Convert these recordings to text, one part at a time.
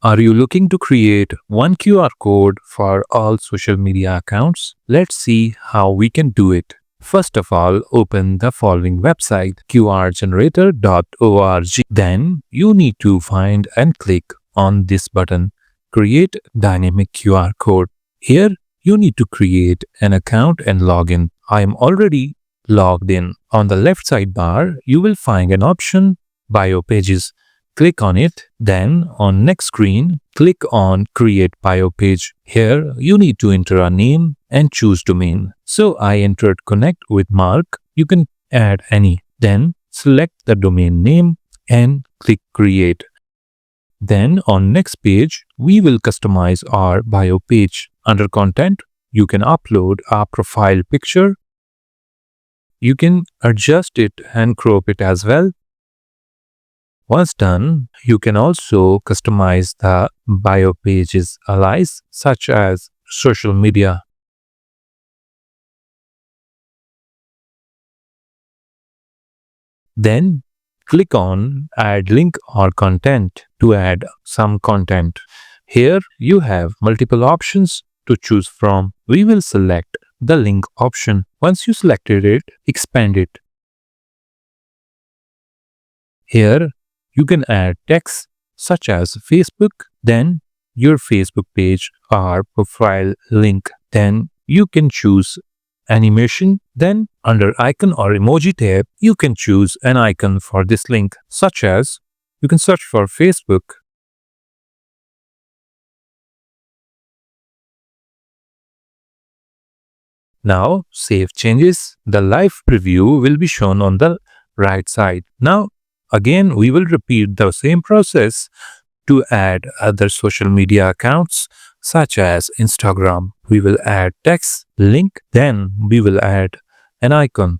Are you looking to create one QR code for all social media accounts? Let's see how we can do it. First of all, open the following website qrgenerator.org. Then you need to find and click on this button, Create Dynamic QR Code. Here you need to create an account and log in. I am already logged in. On the left sidebar, you will find an option Bio Pages. Click on it. Then on next screen, click on Create Bio Page. Here you need to enter a name and choose domain. So I entered Connect with Mark. You can add any. Then select the domain name and click Create. Then on next page, we will customize our bio page. Under Content, you can upload a profile picture. You can adjust it and crop it as well. Once done, you can also customize the bio page's allies such as social media. Then click on Add Link or Content to add some content. Here you have multiple options to choose from. We will select the link option. Once you selected it, expand it. Here you can add text such as Facebook, then your Facebook page or profile link. Then you can choose animation. Then under icon or emoji tab, you can choose an icon for this link, such as you can search for Facebook. Now save changes. The live preview will be shown on the right side. Now again, we will repeat the same process to add other social media accounts such as Instagram. We will add text, link, then we will add an icon.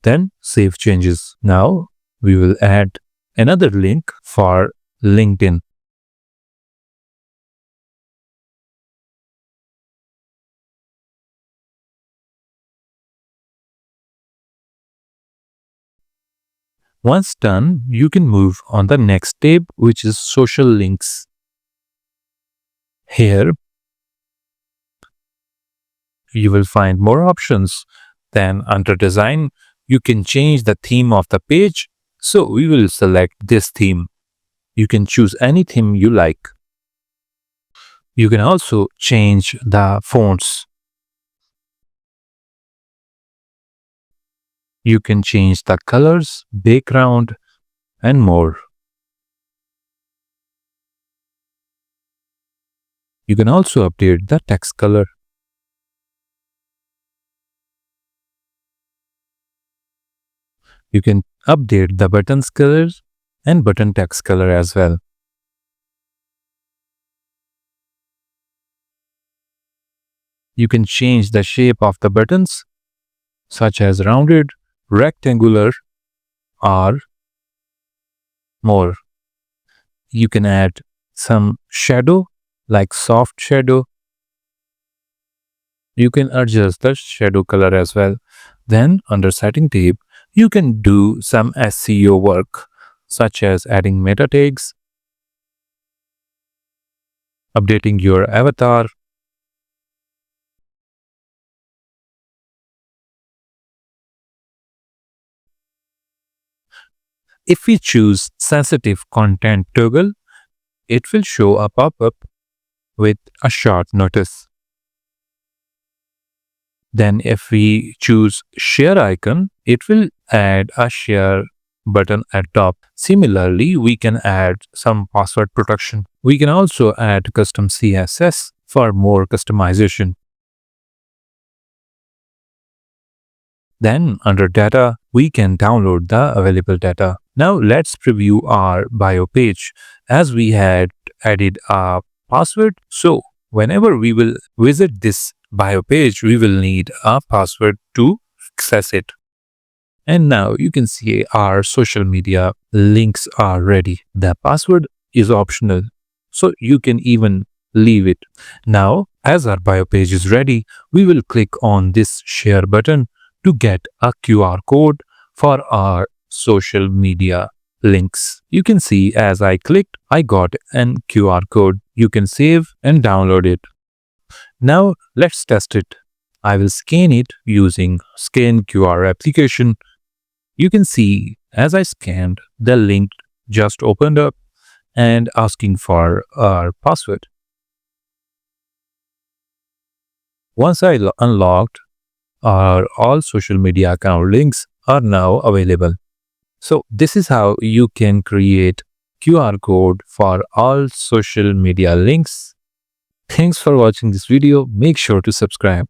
Then save changes. Now we will add another link for LinkedIn. Once done, you can move on the next tab, which is social links. Here, you will find more options. Then under design, you can change the theme of the page. So we will select this theme. You can choose any theme you like. You can also change the fonts. You can change the colors, background, and more. You can also update the text color. You can update the buttons colors and button text color as well. You can change the shape of the buttons, such as rounded, rectangular, or more. You can add some shadow, like soft shadow. You can adjust the shadow color as well. Then under setting tab, you can do some SEO work, such as adding meta tags, updating your avatar, if we choose sensitive content toggle, it will show a pop-up with a short notice. Then if we choose share icon, it will add a share button at top. Similarly, we can add some password protection. We can also add custom CSS for more customization. Then under data, we can download the available data. Now let's preview our bio page. As we had added a password, so whenever we will visit this bio page, we will need a password to access it. And now you can see our social media links are ready. The password is optional, so you can even leave it. Now, as our bio page is ready, we will click on this share button to get a QR code for our social media links. You can see as I clicked, I got an QR code. You can save and download it. Now let's test it. I will scan it using Scan QR application. You can see as I scanned, the link just opened up and asking for our password. Once I unlocked, our all social media account links are now available. So this is how you can create QR code for all social media links. Thanks for watching this video. Make sure to subscribe.